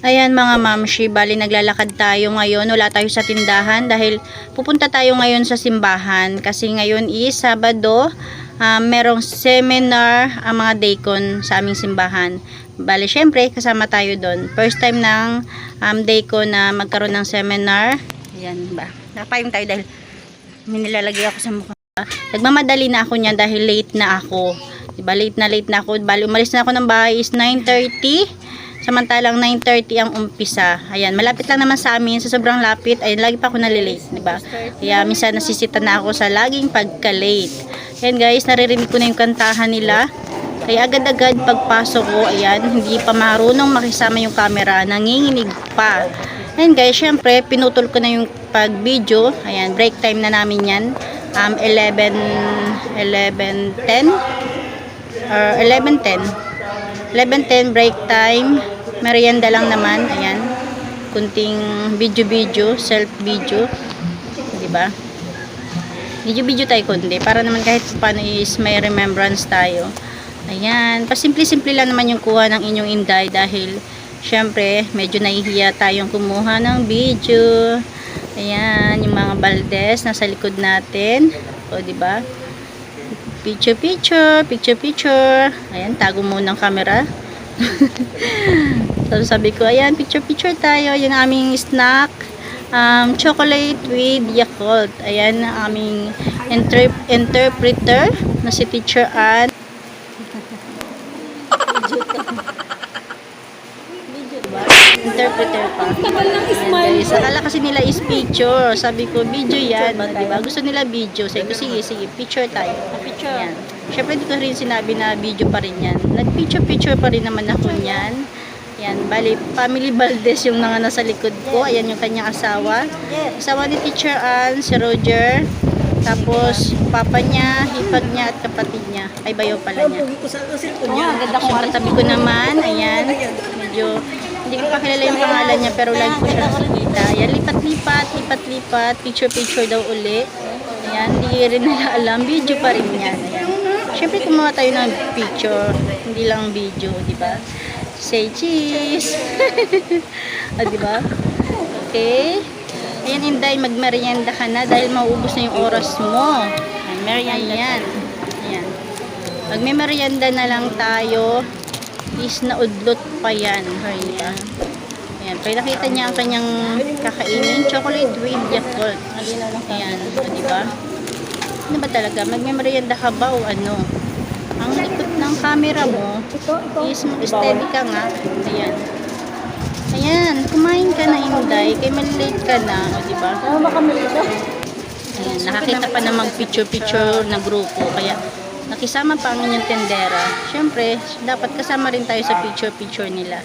Ayan mga mamshi, bali naglalakad tayo ngayon. Wala tayo sa tindahan dahil pupunta tayo ngayon sa simbahan. Kasi ngayon is Sabado, merong seminar ang mga deacon sa aming simbahan. Bali syempre kasama tayo doon. First time ng deacon na magkaroon ng seminar. Ayan ba? Nakapayong tayo dahil nilalagay ako sa mukha. Nagmamadali na ako niyan dahil late na ako. Diba, late na ako. Bali umalis na ako ng bahay is 9:30. Samantalang 9:30 ang umpisa. Ayan, malapit lang naman sa amin. Sa sobrang lapit, ay lagi pa ako nalilate, diba? Kaya minsan nasisita na ako sa laging pagka-late. Ayan guys, naririnig ko na yung kantahan nila. Kaya agad-agad pagpasok ko, ayan, hindi pa marunong makisama yung camera, nanginginig pa. Ayan guys, syempre, pinutol ko na yung pag-video. Ayan, break time na namin yan. 11:10 or 11:10 break time. Merienda lang naman. Ayan. Kunting video, self-video. Diba? Video tayo kundi. Para naman kahit paano is may remembrance tayo. Ayan. Pasimple-simple lang naman yung kuha ng inyong Inday dahil syempre, medyo nahihiya tayong kumuha ng video. Ayan. Yung mga baldes nasa likod natin. O, diba? Picture. Ayan, tago muna ang camera. So, sabi ko, ayan, picture tayo. Yung aming snack. Chocolate with Yakult. Ayan, ang aming interpreter na si Teacher Ann. Interpreter pa. Ayan, akala kasi nila is picture. Sabi ko, video yan. Diba? Gusto nila video. Sabi ko, sige, picture tayo. Ayan. Siyempre, di ko rin sinabi na video pa rin yan. Nag-picture pa rin naman ako yan. Ayan, bali, Family Valdez yung nasa likod ko. Ayan yung kanyang asawa. Asawa ni Teacher Ann, si Roger. Tapos, papa niya, hipag niya, at kapatid niya. Ay, bayo pala niya. Ang ganda kong katabi ko naman. Ayan, medyo, hindi ko pa kilala yung pangalan niya, pero lagi ko siya nakikita. Ayan, lipat-lipat, picture daw uli. Ayan, hindi rin nila alam. Video pa rin yan. Ayan. Siyempre, kumuha tayo ng picture. Hindi lang video, di ba? Say cheese! Di ba? Okay. Ayan, Inday, magmerienda ka na dahil mauubos na yung oras mo. Ayan. Magmemerienda na lang tayo. Is naudlot pa yan. Diba? Ayan, pag nakita niya ang kanyang kakainin, chocolate with Yakult. Ayan, diba? Ano ba talaga? Magmemerienda ka ba o ano? Ang likot ng camera mo is steady ka nga. Ayan, kumain ka na, Inday. Kaya malilate ka na, o diba? Ayan, nakakita pa na mag-picture na grupo. Kaya nakisama pa ang inyong tendera. Siyempre, dapat kasama rin tayo sa picture nila.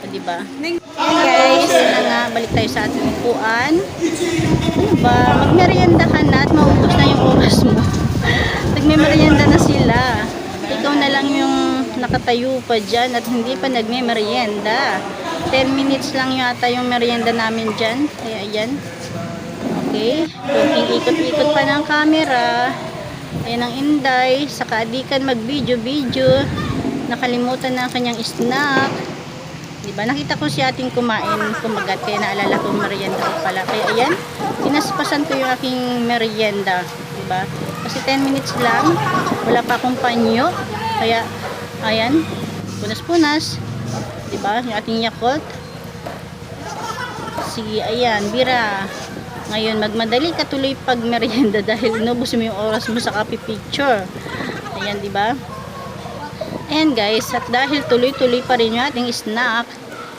O diba? Ayan guys, na nga, balik tayo sa ating upuan. Ano ba? Magmerienda ka na at maubos na yung oras mo. Nagmemerienda na sila. Ikaw na lang yung nakatayo pa dyan at hindi pa nagmemerienda. 10 minutes lang yata yung merienda namin dyan. Kaya ayan. Okay. Kunting ikot-ikot pa ng camera. Ayan ang Inday. Sa kaadikan mag-video. Nakalimutan na ang kanyang snack. Diba? Nakita ko si ating kumagat. Kaya naalala ko merienda ko pala. Kaya ayan. Sinaspasan ko yung aking merienda. Diba? Kasi 10 minutes lang. Wala pa akong panyo. Kaya ayan. Punas-punas. Diba? Yung ating Yakult. Sige, ayan, bira. Ngayon, magmadali ka tuloy pag merienda dahil inubos mo yung oras mo sa copy picture. Ayan, diba? Ayan guys, at dahil tuloy-tuloy pa rin yung ating snack.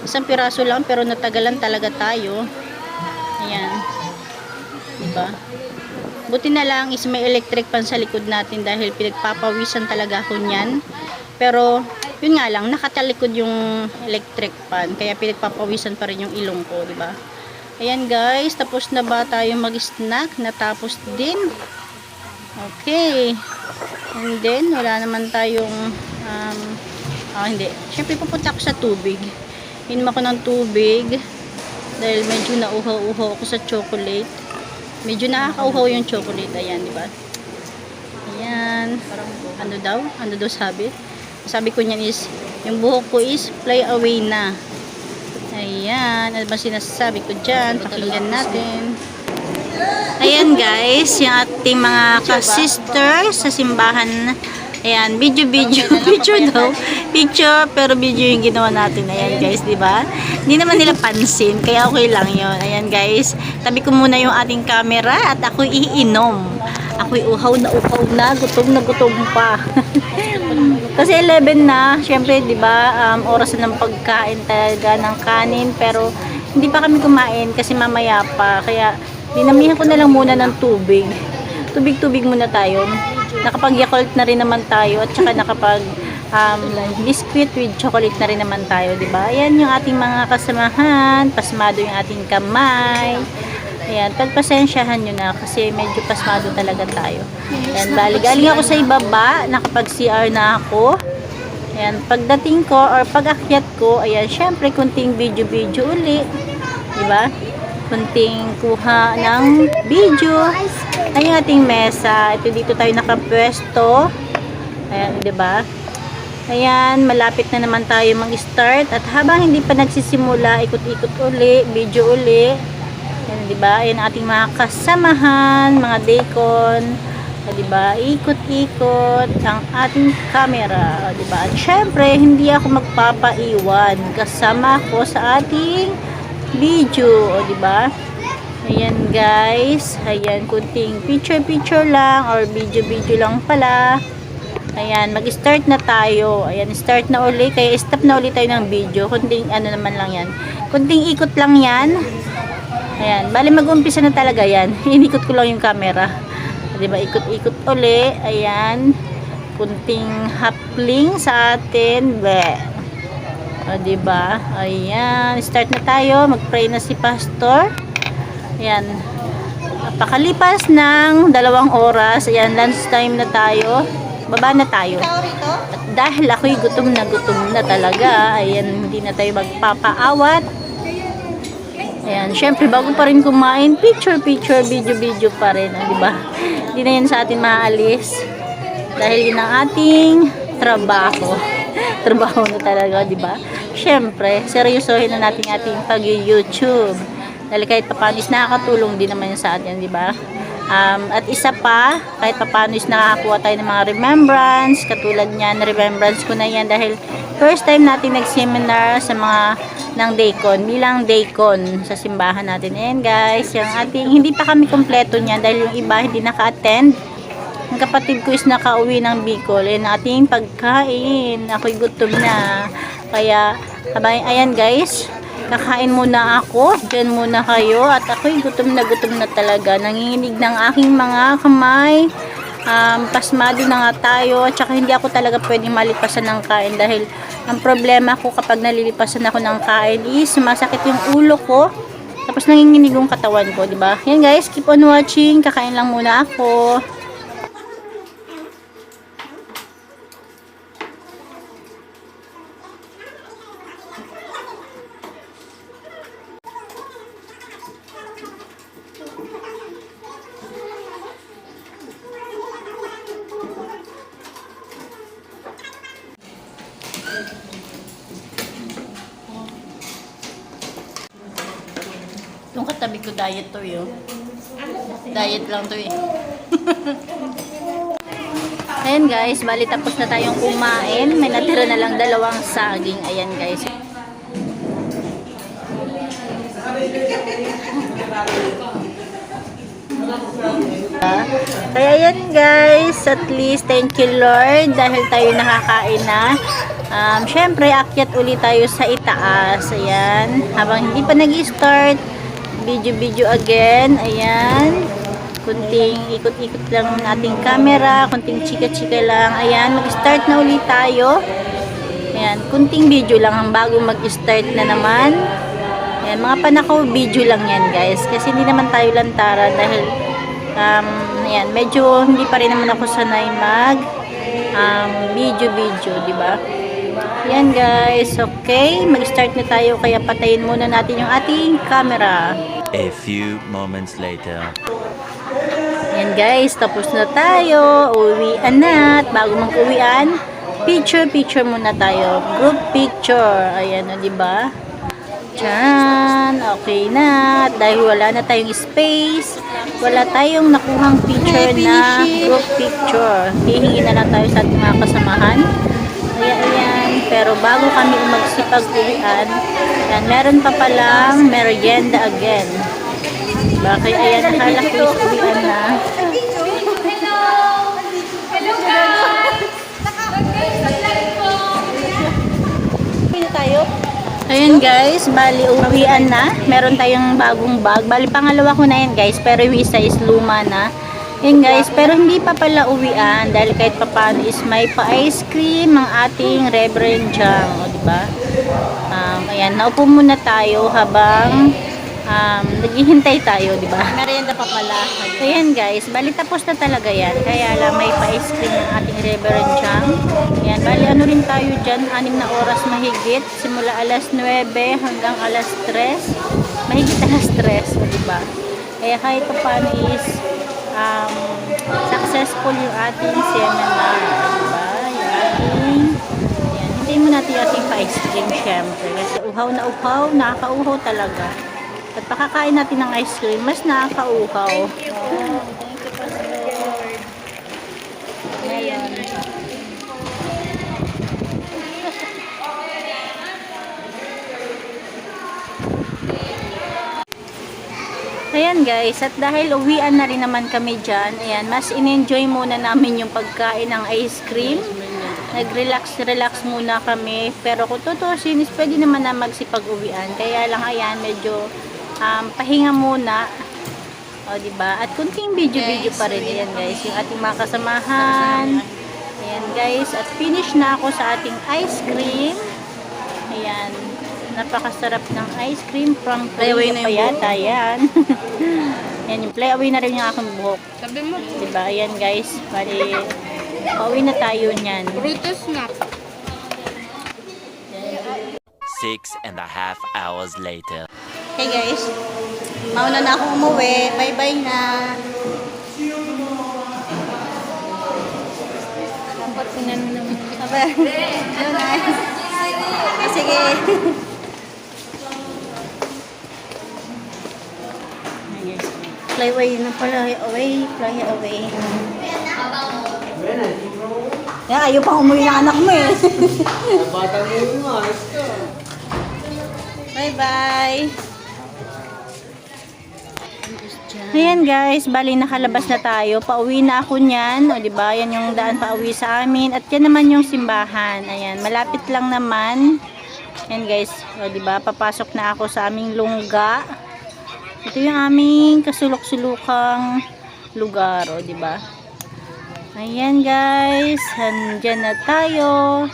Isang piraso lang pero natagalan talaga tayo. Ayan. Diba? Buti na lang is may electric pan sa likod natin dahil pinagpapawisan talaga ako niyan. Pero yun nga lang, nakatalikod yung electric pan. Kaya pinagpapawisan pa rin yung ilong ko, diba? Ayan guys, tapos na ba tayo mag-snack? Natapos din. Okay. And then, wala naman tayong, hindi. Siyempre, pupunta ako sa tubig. Inom ako ng tubig. Dahil medyo nauhaw-uhaw ako sa chocolate. Medyo nakakauhaw yung chocolate. Ayan, diba? Ayan. Ano daw sabi? Sabi ko niyan is, yung buhok ko is fly away na. Ayan, ano ba sinasabi ko dyan? Pakinggan natin. Ayan guys, yung ating mga ka-sister sa simbahan. Ayan, picture daw. Picture, pero video yung ginawa natin. Ayan guys, di ba? Hindi naman nila pansin, kaya okay lang yon. Ayan guys, tabi ko muna yung ating camera at ako'y iinom. Ako'y uhaw na, gutom pa. Kasi 11 na, syempre, di ba, oras na ng pagkain talaga ng kanin, pero hindi pa kami kumain kasi mamaya pa. Kaya, dinamihan ko na lang muna ng tubig. Tubig muna tayo. Nakapag-Yakult na rin naman tayo at saka nakapag biscuit with chocolate na rin naman tayo, di ba? Ayan yung ating mga kasamahan, pasmado yung ating kamay. Ayan, pagpasensyahan nyo na kasi medyo pasmado talaga tayo. Ayan, bali, galing ako sa ibaba, nakapag-CR na ako. Ayan, pagdating ko or pag-akyat ko, ayan, syempre, kunting video uli. Di ba? Kunting kuha ng video. Ayan yung ating mesa. Ito dito tayo nakapwesto. Ayan, di ba? Ayan, malapit na naman tayo mag-start. At habang hindi pa nagsisimula, ikot-ikot uli, video uli. Ayan, di ba? Ayan ating mga kasamahan, mga deacon. Di ba? Ikot-ikot ang ating camera. Di ba? At syempre, hindi ako magpapaiwan. Kasama ko sa ating video. O, di ba? Ayan guys, ayan, kunting picture lang or video lang pala. Ayan, mag-start na tayo. Ayan, start na uli, kaya stop na uli tayo ng video. Kunting ano naman lang yan, kunting ikot lang yan. Ayan, bali mag-umpisa na talaga yan. Inikot ko lang yung camera, diba? Ikot-ikot uli. Ayan, kunting hapling sa atin. O, diba? Ayan, start na tayo. Mag-pray na si pastor. Ayan, pakalipas ng 2 oras, ayan, lunch time na tayo, baba na tayo. At dahil ako'y gutom na talaga, ayan, hindi na tayo magpapaawat. Ayan, syempre bago pa rin kumain, picture, video pa rin, di ba? Hindi na yan sa atin maalis dahil yun ang ating trabaho. Trabaho na talaga, di ba? Syempre, seryosohin na natin ating pag-YouTube. Dahil kahit paano is nakakatulong din naman yun sa atin, di ba? At isa pa, kahit paano is nakakakuha tayo ng mga remembrance, katulad niyan, remembrance ko na yan dahil first time natin nag-seminar sa mga ng Deacon, bilang Deacon sa simbahan natin. Ayan guys, yung ating, hindi pa kami kompleto niyan dahil yung iba hindi naka-attend. Ang kapatid ko is nakauwi ng Bicol, ayan ating pagkain, ako'y gutom na. Kaya, ayan guys, kakain muna ako, dyan muna kayo, at ako'y gutom na talaga, nanginginig ng aking mga kamay, pasmado na nga tayo, at saka hindi ako talaga pwedeng malipasan ng kain dahil ang problema ko kapag nalilipasan ako ng kain is sumasakit yung ulo ko, tapos nanginginig yung katawan ko, diba? Yan guys, keep on watching, kakain lang muna ako. Yung katabi ko diet to yun. Diet lang to eh. Ayan guys, bali tapos na tayong kumain. May natira na lang 2 saging. Ayan guys. Kaya ayan guys, at least thank you Lord dahil tayo nakakain na. Syempre, akyat ulit tayo sa itaas. Ayan, habang hindi pa nag-start, video again. Ayan, kunting ikot-ikot lang ng ating camera, kunting chika-chika lang. Ayan, mag-start na ulit tayo. Ayan, kunting video lang ang bago mag-start na naman. Ayan, mga panakaw video lang yan guys, kasi hindi naman tayo lantaran dahil ayan, medyo hindi pa rin naman ako sanay mag video, di ba? Yan guys, okay, mag-start na tayo, kaya patayin muna natin yung ating camera. A few moments later. Yan guys, tapos na tayo, uwian na, at bago mag-uwian, picture muna tayo, group picture. Ayan, di ba? Tcharan! Okay na. Dahil wala na tayong space, wala tayong nakuhang picture na group picture. Hihingi na lang tayo sa ating mga kasamahan. Kaya ayan. Pero bago kami magsipag-uwian, yan, meron pa palang merienda again. Diba? Kaya ayan, nakala ko is uwian na. Ayan guys, bali uwian na. Meron tayong bagong bag. Bali pangalawa ko na yan guys, pero yung isa is luma na. Ayan guys, pero hindi pa pala uwian dahil kahit papano is may pa-ice cream ang ating Reverend Jang. O diba? Ayan, naupo muna tayo habang naghihintay tayo, di ba? Merienda pa pala. Ayan guys, bali tapos na talaga yan. Kaya lang may pa-ice cream ng ating Reverend Chang. Ayan, bali ano rin tayo dyan, 6 na oras mahigit. Simula alas 9 hanggang alas 3. Mahigit alas 3, di ba? Kaya kahit pa paano is successful yung ating seminar, di ba? Yung ating, ayan, hintayin mo natin yung ating pa-ice cream syempre. Kasi uhaw na uhaw, nakaka-uhaw talaga. At pakakain natin ng ice cream, mas nakaka-uhaw. Thank you, Pastor. Ayan. Ayan guys, at dahil uwian na rin naman kami dyan, ayan, mas in-enjoy muna namin yung pagkain ng ice cream. Nag-relax muna kami. Pero kung tutusin, is pwede naman na magsipag-uwian. Kaya lang ayan, medyo pahinga muna. O, diba? At kunting video pa rin. Ayan guys, yung ating mga kasamahan. Ayan guys, at finish na ako sa ating ice cream. Ayan. Napakasarap ng ice cream from Play pa yata. Ayan. Ayan, yung play away na rin yung aking buhok. Sabi mo. Diba? Ayan guys. Bali, pauwi na tayo niyan. Brutus na. 6.5 hours later. Hey guys, mauna na ako umuwi. Bye-bye na. Dapat sinano naman. Aba, yun na. Sige. Fly away na pala. Fly away. Yan, ayaw pang umuwi ng anak mo eh. Batang mo, ayos ka. Bye-bye. Ayan guys, bali nakalabas na tayo. Pauwi na ako niyan. O diba, yan yung daan pauwi sa amin. At yan naman yung simbahan. Ayan, malapit lang naman. Ayan guys, o diba, papasok na ako sa aming lungga. Ito yung aming kasulok-sulukang lugar. O diba. Ayan guys, andyan na tayo.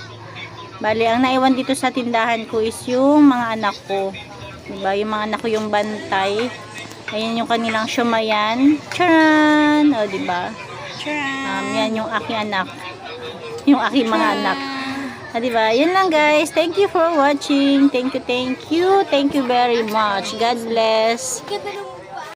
Bali, ang naiwan dito sa tindahan ko is yung mga anak ko. Diba? Yung mga anak ko yung bantay. Ayan yung kanilang shumayan. Tcharan! O, diba? Yan yung aking anak. Yung aking mga anak. O, diba? Yan lang guys. Thank you for watching. Thank you. Thank you very much. God bless.